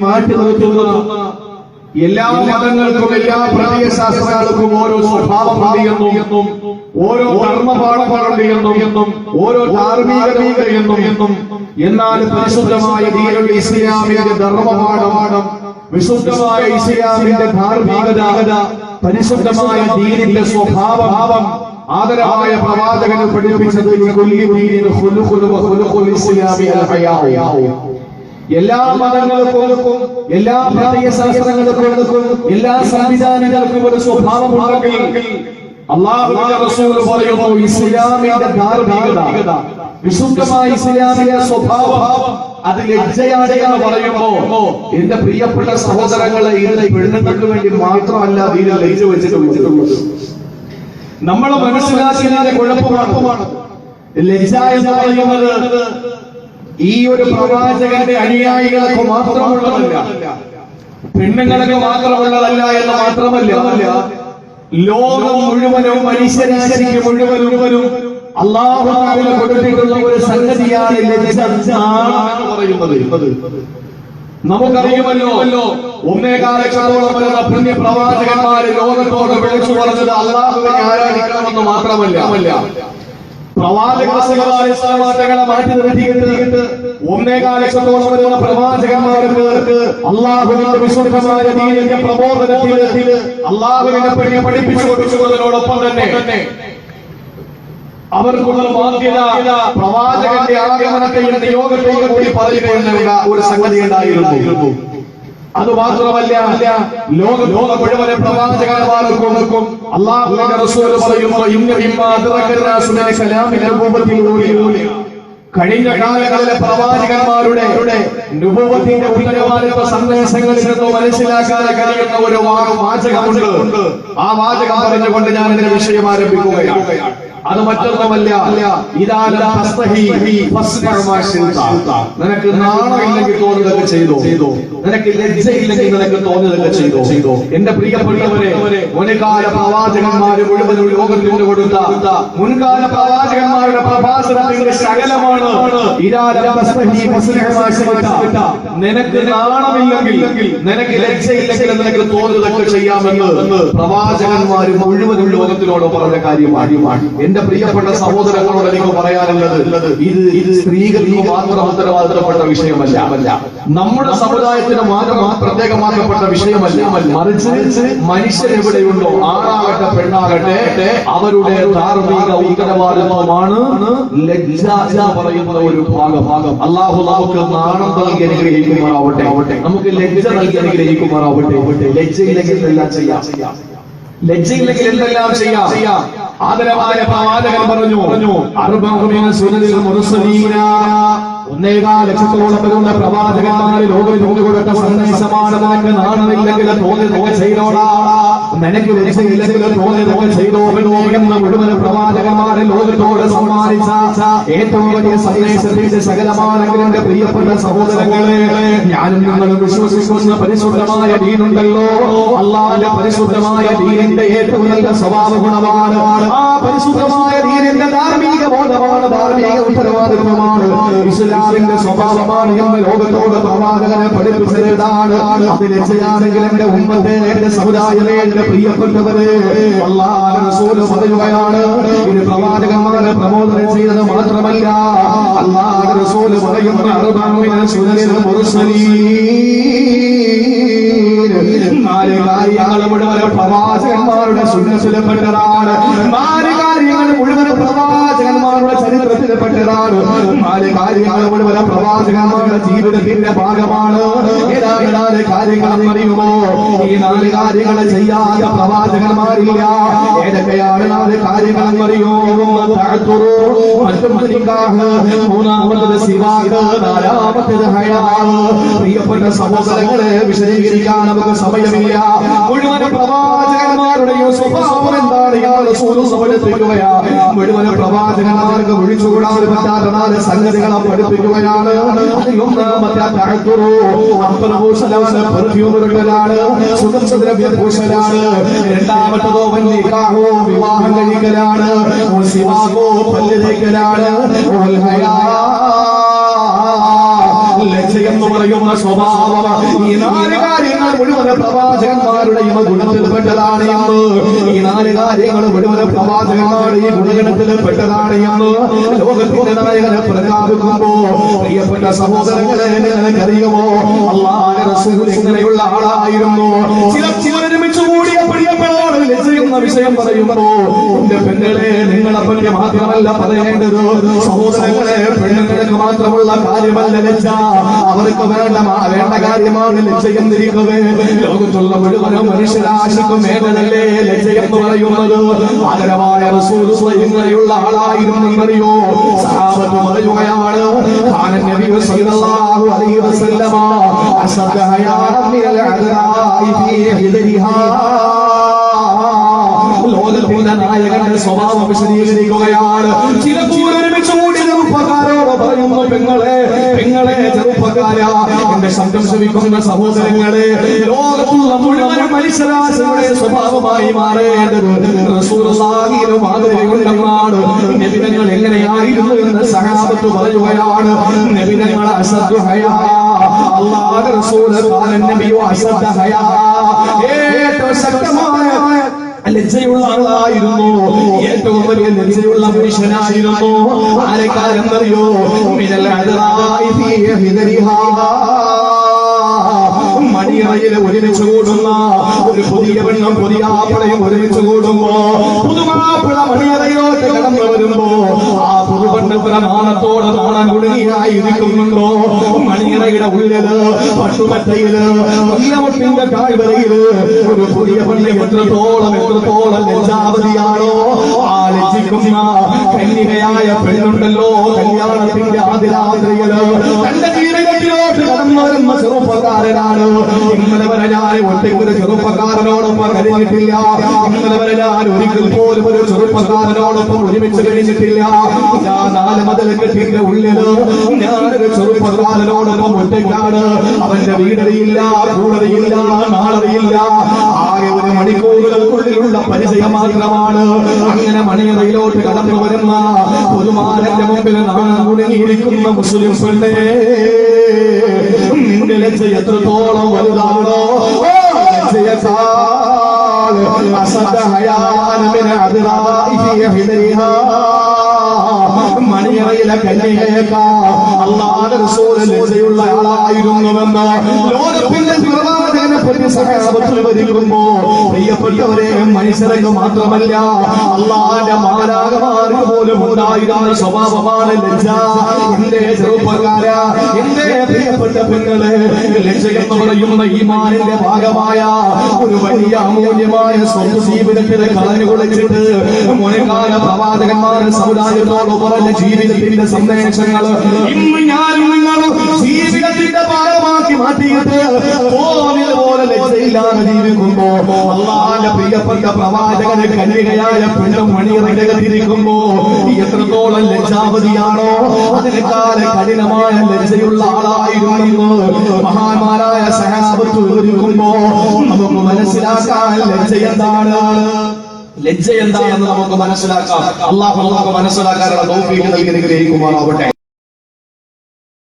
മാറ്റി നിർത്തുന്ന എല്ലാ മതങ്ങൾക്കും എല്ലാ പ്രത്യയശാസ്ത്രങ്ങൾക്കും ഓരോ സ്വഭാവമുണ്ട് എന്നും ഓരോ ധർമ്മപാഠങ്ങളുണ്ട് എന്നും ഓരോ ധാർമ്മികതയുണ്ട് എന്നും എന്നാൽ പരിശുദ്ധമായ ദീനുൽ ഇസ്ലാമിന്റെ ധർമ്മപാഠം വിശുദ്ധമായ ഇസ്ലാമിന്റെ ധാർമ്മികത പരിശുദ്ധമായ ദീനിന്റെ സ്വഭാവം ആദരവായ പ്രവാചകനെ പഠിപ്പിച്ചത് എല്ലാ മതങ്ങൾക്കും എല്ലാ പ്രത്യയശാസ്ത്രങ്ങൾക്കും എല്ലാ സംവിധാനങ്ങൾക്കും ഒരു സ്വഭാവമുണ്ടെങ്കിൽ അല്ലാഹുവിന്റെ റസൂൽ പറയുന്നു ഇസ്ലാമിന്റെ ധാർമ്മികത വിശുദ്ധമായ ഇസ്ലാമിന്റെ സ്വഭാവം അത് ലജ്ജയാണ് എന്ന് പറയുമ്പോ എന്റെ പ്രിയപ്പെട്ട സഹോദരങ്ങളെ ഇത് പെണ്ണുങ്ങൾക്ക് വേണ്ടി മാത്രമല്ല ഇതിൽ ലജ്ജ വെച്ചിട്ടുള്ളത്. നമ്മൾ മനസ്സിലാക്കിയതിന്റെ കുഴപ്പമാണ് ലജ്ജ എന്ന് പറയുന്നത് ഈ ഒരു പ്രവാചകന്റെ അനുയായികൾക്ക് മാത്രമുള്ളതല്ല, പെണ്ണുങ്ങൾക്ക് മാത്രമുള്ളതല്ല എന്ന് മാത്രമല്ല ലോകം മുഴുവനും മനുഷ്യരാശിക്ക് മുഴുവനും അല്ലാഹു തആല കൊടുത്തിട്ടുള്ള ഒരു സംഗതിയാണ് ലജ്ജ എന്ന് പറയുന്നത്. നമുക്കറിയുമല്ലോ ഒന്നേകാലത്തോളം വരുന്ന പുണ്യ പ്രവാചകന്മാര് ലോകത്തോട് വിളിച്ചു പറഞ്ഞത് അല്ലാഹുവിനെ ആരാധിക്കണമെന്ന് മാത്രമല്ല, പ്രവാചകങ്ങളെ മാറ്റി നിർത്തിയിട്ട് ഒന്നേകാലത്തോളം വരുന്ന പ്രവാചകന്മാർക്ക് അല്ലാഹുവിന്റെ വിശുദ്ധമായ ദീനിന്റെ പ്രബോധനത്തിൽ അല്ലാഹുവിനെ പഠിപ്പിച്ചു കൊടുക്കുന്നതിനോടൊപ്പം തന്നെ അവർക്കുള്ള ബാധ്യത പ്രവാചകന്റെ ആഗമനത്തെയും നിയോഗത്തെയും കൂടി പറയുക എന്നുള്ള ഒരു സംഗതി ഉണ്ടായിരുന്നു. അത് മാത്രമല്ല ലോകം മുഴുവൻ പ്രവാചകന്മാർക്കും അല്ലാഹുവിന്റെ റസൂൽ പറയുന്നു കഴിഞ്ഞ കാലങ്ങളിലെ പ്രവാചകന്മാരുടെ നുബുവത്തിന്റെ ഉത്തരവാദിത്വ സന്ദേശങ്ങളിൽ നിന്ന് മനസ്സിലാക്കാൻ കഴിയുന്ന ഒരു വാചകമുണ്ട്. ആ വാചകം പറഞ്ഞുകൊണ്ട് ഞാൻ ഇതിന്റെ വിഷയം ആരംഭിക്കുകയാണ്. അത് മറ്റൊന്നുമല്ല, നിനക്ക് നാണമില്ലെങ്കിൽ തോന്നുന്നതൊക്കെ ചെയ്തോ, നിനക്ക് ലജ്ജയില്ലെങ്കിൽ നിനക്ക് തോന്നുന്നതൊക്കെ ചെയ്തോ. എന്റെ പ്രിയപ്പെട്ടവരെ, മുൻകാല പ്രവാചകന്മാര് മുഴുവനും ലോകത്തിന് കൊടുത്ത മുൻകാല പ്രവാചകന്മാരുടെ പ്രഭാഷണത്തിന്റെ ശകലമാണ് നിനക്ക് നാണമില്ലെങ്കിൽ നിനക്ക് ലജ്ജയില്ലെങ്കിൽ നിനക്ക് തോന്നുന്നതൊക്കെ ചെയ്യാമെന്ന് പ്രവാചകന്മാര് മുഴുവനും ലോകത്തിനോട് പറഞ്ഞ കാര്യമാണ്. എന്റെ പ്രിയപ്പെട്ട സഹോദരങ്ങളോട് എനിക്ക് പറയാനുള്ളത് ഇത് സ്ത്രീകൾക്ക് മാത്രം ഉത്തരവാദിത്തപ്പെട്ട വിഷയമല്ല, നമ്മുടെ സമുദായത്തിന് മാത്രം പ്രത്യേകമാക്കപ്പെട്ട വിഷയമല്ല. മറിച്ച് മനുഷ്യരെവിടെയുണ്ടോ, ആണാകട്ടെ പെണ്ണാകട്ടെ, അവരുടെ ധാർമ്മിക ഉത്തരവാദിത്വമാണ് ലജ്ജ പറയുന്ന ഒരു ഭാഗം. അല്ലാഹു നമുക്ക് നാണം നൽകി അനുഗ്രഹിക്കുമാറാവട്ടെ, നമുക്ക് ലജ്ജ നൽകി അനുഗ്രഹിക്കുമാറാവട്ടെ. ലജ്ജയില്ലെങ്കിൽ എല്ലാം ചെയ്യാം, ലജ്ജയില്ലെങ്കിൽ എന്തെല്ലാം ചെയ്യാം. ആദരവായ പ്രവാചകൻ പറഞ്ഞു ഒന്നേകാൽ ലക്ഷത്തോളം വരുന്ന പ്രവാചകന്മാര് ലോകത്തിന് കൊടുത്ത സന്ദേശമാണ് നിനക്ക് നാണമില്ലെങ്കിൽ തോന്നിയതൊക്കെ ചെയ്തോടാ, നിനക്ക് ലജ്ജയില്ലെങ്കിൽ തോന്നിയതൊക്കെ ചെയ്തോ എന്ന് മുഴുവൻ പ്രവാചകന്മാരെ ലോകത്തോട് സമ്മാനിച്ച ഏറ്റവും വലിയ സന്ദേശത്തിന്റെ സകലമാണെങ്കിൽ എന്റെ പ്രിയപ്പെട്ട സഹോദരങ്ങളെ, ഞാനും നിങ്ങളും വിശ്വസിക്കുന്ന പരിശുദ്ധമായ ദീനുണ്ടല്ലോ, അല്ലാഹുവിന്റെ പരിശുദ്ധമായ ദീനിന്റെ ഏറ്റവും നല്ല സ്വഭാവ ഗുണമാണ്. ആ പരിശുദ്ധമായ ദീനിന്റെ ധാർമ്മിക ബോധമാണ്, ധാർമ്മിക ഉത്തരവാദിത്വമാണ്, ഇസ്ലാമിന്റെ സ്വഭാവമാണ് എന്ന് ലോകത്തോട് പ്രവാചകനെ പഠിപ്പിച്ചതാണ്. അതിനെ ചെയ്യാനെങ്കിൽ എന്റെ ഉമ്മത്തെ, എന്റെ സമുദായമേ, എന്റെ പ്രിയപ്പെട്ടവരെ, അല്ലാഹുവിന്റെ റസൂൽ പറയുകയാണ്, ഇത് പ്രവാചകന്മാരെ പ്രബോധനം ചെയ്തത് മാത്രമല്ല, അല്ലാഹുവിന്റെ റസൂൽ പറയുന്ന അർബഅമിന സുനനിൽ മുർസലീൻ, നാല് കാര്യങ്ങൾ മുഴുവൻ പ്രവാചകന്മാരുടെ സുന്നത്തിൽപ്പെട്ടതാണ്. നാല് കാര്യങ്ങൾ മുഴുവൻ പ്രവാചകന്മാരുടെ ചരിത്രത്തിൽപ്പെട്ടതാണ്. നാല് കാര്യങ്ങൾ മുഴുവൻ പ്രവാചകന്മാരുടെ ജീവിതത്തിന്റെ ഭാഗമാണ്. ഏതാണ്ട് കാര്യങ്ങൾ അറിയുമോ? ഈ നാല് കാര്യങ്ങൾ ചെയ്യാത്ത പ്രവാചകന്മാരില്ല. ഏതൊക്കെയാണ് നാല് കാര്യങ്ങൾ അറിയോ? മൂന്നാമത്തത് സിവാക്ക്, നാലാമത്തത് ഹയാ. പ്രിയപ്പെട്ട സഹോദരങ്ങളെ, വിശദീകരിക്കാൻ നമുക്ക് സമയമില്ല. മുഴുവൻ പ്രവാചകന്മാരുടെയും സ്വഭാവം എന്താണ് സമർപ്പിക്കുകയാണ്. മുഴുവൻ പ്രവാചകന്മാർക്ക് ഒഴിച്ചുകൂടാൻ പറ്റാത്ത നാല് സംഗതികളെ പഠിപ്പിക്കുകയാണ്. ഒന്നാമത്തെ പെർഫ്യൂമുകളാണ്, സുഗന്ധദ്രവ്യഭൂഷലാണ്. രണ്ടാമത്തതോ വിവാഹം കഴിക്കലാണ്, പല്ല് തേക്കലാണ്. ലജ്ജയെന്ന് പറയുന്ന സ്വഭാവം. ഈ 4 കാര്യങ്ങൾ മുഴുവൻ പ്രവാചകന്മാരുടെയും ഗുണത്തിൽപ്പെട്ടതാണ് എന്ന്. ഈ 4 കാര്യങ്ങൾ മുഴുവൻ പ്രവാചകന്മാരുടെ ഈ ഗുണഗണത്തിൽപ്പെട്ടതാണ് എന്ന് ലോകത്തിന്റെ നായകനെ പ്രഖ്യാപിക്കുമ്പോ പ്രിയപ്പെട്ട സഹോദരങ്ങളെ, നിങ്ങൾക്കറിയുമോ അല്ലാഹുവിന്റെ റസൂൽ എങ്ങനെയുള്ള ആളായിരുന്നു? ചിലപ്പോൾ ഒരുമിച്ച് കൂടിയ പ്രിയപ്പെട്ടവരോട് ലജ്ജയെന്ന വിഷയം പറയുമ്പോ എന്റെ പെണ്ണുകളെ, നിങ്ങളെ പറ്റി മാത്രമല്ല പറയേണ്ടത് സഹോദരങ്ങളെ, പെണ്ണുങ്ങൾക്ക് മാത്രമുള്ള കാര്യമല്ല ലജ്ജ, അവർക്ക് വേണ്ട കാര്യമാണ് ലജ്ജയെന്നിരിക്കവേ. ലോകത്തുള്ള മുഴുവൻ മനുഷ്യരാശിക്കും മേഖലല്ലേ ലജ്ജയെന്ന് പറയുന്നത്. ആദരവായ റസൂൽ സ്വയംയുള്ള ആളായിരുന്നെന്നറിയോ? സഹാബത്ത് പറയുകയാണ്, നബി സല്ലല്ലാഹു അലൈഹി വസല്ലമ അശദ്ദ ഹയാഅൻ മിനൽ അദ്റാഇ ഫീ ഹിദരിഹാ. ലോകത്തിന്റെ നായകന്റെ സ്വഭാവം വിശദീകരിക്കുകയാണ്. ചിലപ്പോൾ ഒരുമിച്ച് കൂടി ചെറുപ്പക്കാരോട് പറയുന്നു, പെങ്ങളെ ചെറുപ്പക്കാരാ, എന്റെ ശബ്ദം ശ്രവിക്കുന്ന സഹോദരങ്ങളെ, ലോകത്തുള്ള മുഴുവൻ മനുഷ്യരാശിയുടെ സ്വഭാവമായി മാറേണ്ടത് റസൂലുള്ളാഹിയുടെ മാതൃകയുണ്ടെന്നാണ്. നബിതങ്ങൾ എങ്ങനെയായിരുന്നു എന്ന് സഹാബത്ത് പറയുകയാണ്. നബിതങ്ങൾ അശദ്ദു ഹയാ, അല്ലാഹുവിന്റെ റസൂൽ ഖാല നബിയു അശദ്ദ ഹയാ, ഏറ്റവും ശക്തമായ ലജ്ജയുള്ള ആളായിരുന്നു, ഏറ്റവും വലിയ ലജ്ജയുള്ള മനുഷ്യനായിരുന്നു. ആരെക്കാരെന്നറിയോ? മിനൽ അദ്റാഇ ഫീ ഹിദരിഹാ. മണിയറയിൽ ഒരുമിച്ച് കൂടുന്ന ഒരു പുതിയ പെണ്ണും പുതിയ ആപ്പിളയും ഒരുമിച്ച് കൂടുമ്പോ പുതുമാപ്പിള മണിയറയിലോട്ട് കടന്നു വരുമ്പോ ആ പുതുപെണ്ണ് പ്രമാണത്തോടെ നാണൻ കുടുങ്ങിയായി ഇരിക്കുന്നുണ്ടോ? മണിയറയുടെ ഉള്ളില് പട്ടുമറ്റയില് കൊല്ലമട്ടിന്റെ കാൽവരയില് ഒരു പുതിയ പെണ്ണ് എത്രത്തോളം ലജ്ജാവതിയാണോ? ആ ലജ്ജിക്കുന്ന കന്യകയായ പെണ്ണുണ്ടല്ലോ, കല്യാണത്തിന്റെ ആദിരാത്രിയില് തന്റെ ജീവിതത്തിലോട്ട് കടന്നു വരുന്ന ചെറുപ്പക്കാരനാണ്. ഇന്നലെ വരെ ഞാൻ ഒറ്റയ്ക്കൊരു ചെറുപ്പക്കാരനോടൊപ്പം കഴിഞ്ഞിട്ടില്ല. ഇന്നലെ വരെ ഞാൻ ഒരിക്കൽ പോലും ഒരു ചെറുപ്പക്കാരനോടൊപ്പം ഒരുമിച്ച് കഴിഞ്ഞിട്ടില്ല. ഞാൻ 4 മതിൽക്കെട്ടിന്റെ ഉള്ളില് ഞാനൊരു ചെറുപ്പക്കാരനോടൊപ്പം ഒറ്റയ്ക്കാണ്. അവന്റെ വീടറിയില്ല, കൂടറിയില്ല, നാളറിയില്ല. ആകെ ഒരു മണിക്കൂറുകൾക്കുള്ളിലുള്ള പരിചയം മാത്രമാണ്. അങ്ങനെ മണിയറയിലോട്ട് കടന്നു വരുന്ന പുതുമാരന്റെ മുമ്പിൽ നാണം കുടുങ്ങിയിരിക്കുന്ന മുസ്ലിം പെണ്ണേ, നിന്റെ ലജ്ജ എത്രത്തോളം വലുതാണോ? മണിയറയിലെ കന്യകയേക്കാ അല്ലാഹുവിന്റെ റസൂൽ ലജ്ജയുള്ള ആളായിരുന്നുവെന്ന് ലോകത്തിന്റെ പ്രവാചകനെ പറ്റി സഹാബത്ത് വിവരിക്കുമ്പോ പ്രിയപ്പെട്ടവരെ, മനുഷ്യർക്ക് മാത്രമല്ല അല്ലാഹുവിന്റെ മാലാഖമാർക്ക് പോലും ഉണ്ടായിരുന്ന സ്വഭാവമാണ് ലജ്ജ. എന്റെ ചെറുപ്പക്കാരാ, എന്റെ പ്രിയപ്പെട്ട പെങ്ങളെ, ലജ്ജ എന്ന് പറയുന്ന ഈമാനിന്റെ ഭാഗമായ ഒരു വലിയ അമൂല്യമായ സ്വന്തം ജീവിതത്തിലെ കളഞ്ഞു കുളിച്ചിട്ട് മുൻകാല പ്രവാചകന്മാരുടെ സമുദായത്തോട് പറഞ്ഞ ജീവിതത്തിന്റെ സന്ദേശങ്ങൾ ഇന്ന് ഞാനും നിങ്ങളും ജീവിതത്തിന്റെ ഭാഗമാക്കി മാറ്റിയിട്ട് പോലെ ലജ്ജയില്ലാതെ ജീവിക്കുമ്പോ അല്ലാഹുവിന്റെ പ്രിയപ്പെട്ട പ്രവാചകനെ കന്യകയായ പെണ്ണും മണിയറയിലിരിക്കുമ്പോ എത്രത്തോളം ലജ്ജാവതിയാണോ? അതിനേക്കാൾ കഠിനമായ ലജ്ജയുള്ള ആളായിരുന്നു മഹാന്മാരായ സഹാബത്ത് വിവരിക്കുമ്പോ നമുക്ക് മനസ്സിലാക്കാൻ ലജ്ജ എന്താണെന്ന് നമുക്ക് മനസ്സിലാക്കാം. അല്ലാഹു നമുക്ക് മനസ്സിലാക്കാനുള്ള തൗഫീഖ് നൽകി അനുഗ്രഹിക്കുമാറാവട്ടെ.